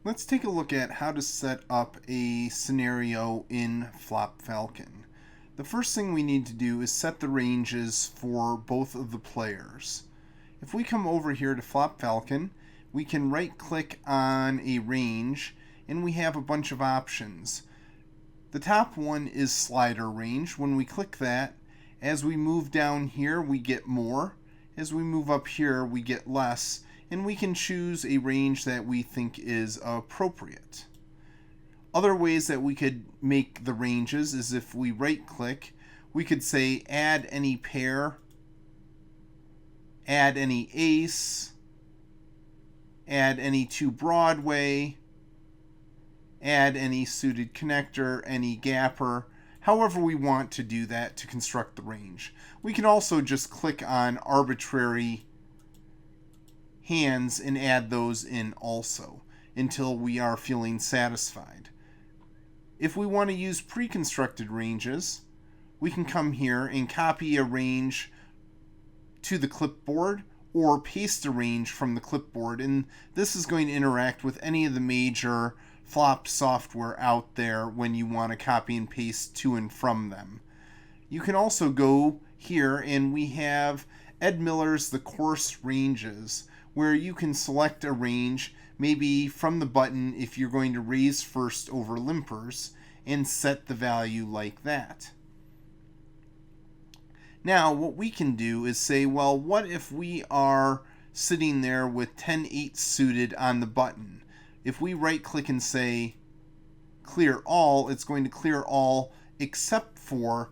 Let's take a look at how to set up a scenario in Falcon. The first thing we need to do is set the ranges for both of the players. If we come over here to Falcon, we can right click on a range and we have a bunch of options. The top one is slider range. When we click that, as we move down here we get more. As we move up here we get less. And we can choose a range that we think is appropriate. Other ways that we could make the ranges is if we right click, we could say add any pair, add any ace, add any two Broadway, add any suited connector, any gapper, however we want to do that to construct the range. We can also just click on arbitrary hands and add those in also until we are feeling satisfied. If we want to use pre-constructed ranges, we can come here and copy a range to the clipboard or paste a range from the clipboard, and this is going to interact with any of the major flop software out there when you want to copy and paste to and from them. You can also go here and we have Ed Miller's The Course Ranges, where you can select a range, maybe from the button if you're going to raise first over limpers, and set the value like that. Now, what we can do is say, well, what if we are sitting there with 10-8 suited on the button? If we right click and say clear all, it's going to clear all except for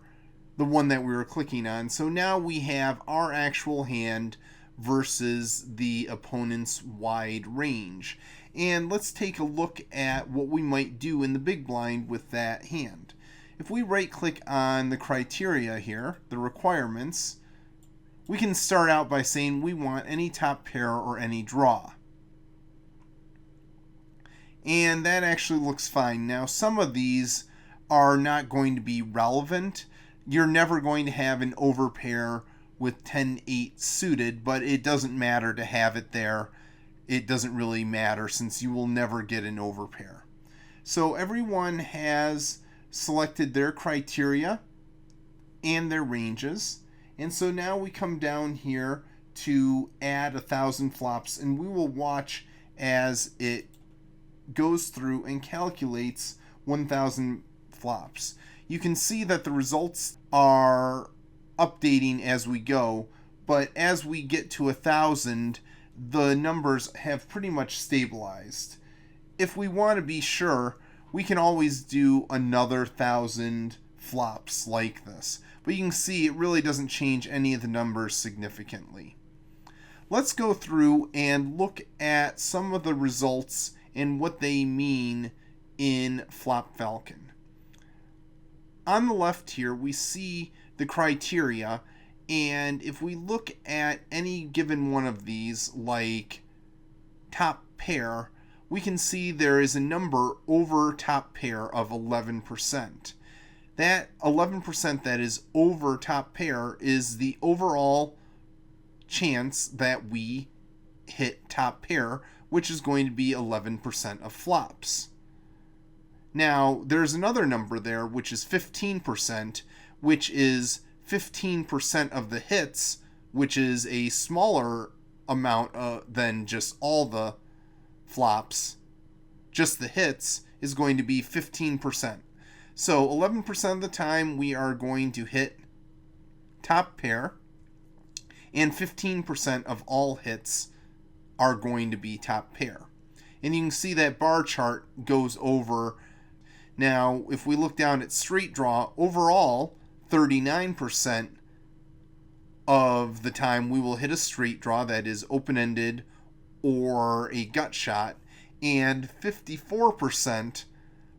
the one that we were clicking on. So now we have our actual hand versus the opponent's wide range. And let's take a look at what we might do in the big blind with that hand. If we right click on the criteria here, the requirements, we can start out by saying we want any top pair or any draw. And that actually looks fine. Now some of these are not going to be relevant. You're never going to have an overpair with 10-8 suited, but it doesn't matter to have it there. It doesn't really matter since you will never get an overpair. So everyone has selected their criteria and their ranges, and so now we come down here to add 1,000 flops, and we will watch as it goes through and calculates 1,000 flops. You can see that the results are updating as we go, but as we get to 1,000, the numbers have pretty much stabilized. If we want to be sure, we can always do another 1,000 flops like this, but you can see it really doesn't change any of the numbers significantly. Let's go through and look at some of the results and what they mean in Falcon. On the left here, we see the criteria, and if we look at any given one of these, like top pair, we can see there is a number over top pair of 11%. That 11% that is over top pair is the overall chance that we hit top pair, which is going to be 11% of flops. Now, there's another number there, which is 15%, which is 15% of the hits, which is a smaller amount than just all the flops. Just the hits is going to be 15%. So 11% of the time we are going to hit top pair, and 15% of all hits are going to be top pair. And you can see that bar chart goes over. Now, if we look down at straight draw, overall, 39% of the time we will hit a straight draw that is open-ended or a gut shot, and 54%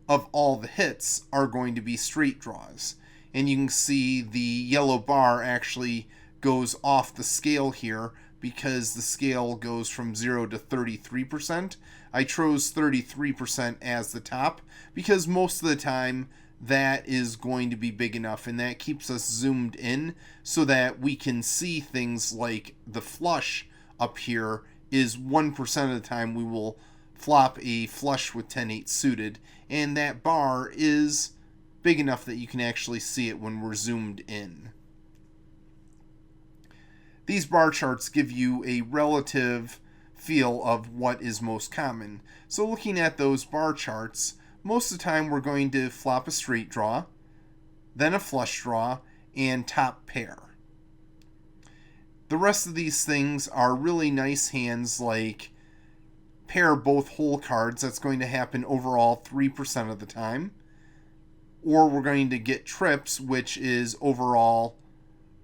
of all the hits are going to be straight draws. And you can see the yellow bar actually goes off the scale here because the scale goes from 0 to 33%. I chose 33% as the top because most of the time that is going to be big enough, and that keeps us zoomed in so that we can see things like the flush up here is 1% of the time we will flop a flush with 10-8 suited, and that bar is big enough that you can actually see it when we're zoomed in. These bar charts give you a relative feel of what is most common. So looking at those bar charts, most of the time we're going to flop a straight draw, then a flush draw, and top pair. The rest of these things are really nice hands like pair both whole cards. That's going to happen overall 3% of the time. Or we're going to get trips, which is overall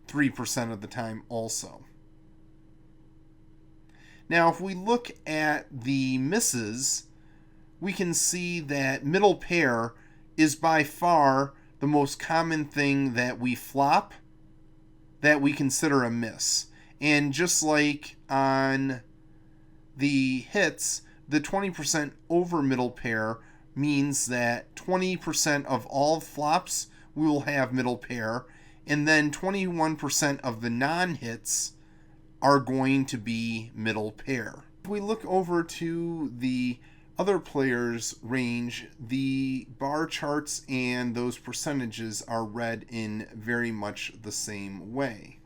3% of the time also. Now, if we look at the misses, we can see that middle pair is by far the most common thing that we flop that we consider a miss. And just like on the hits, the 20% over middle pair means that 20% of all flops we will have middle pair, and then 21% of the non-hits are going to be middle pair. If we look over to the other players' range, the bar charts and those percentages are read in very much the same way.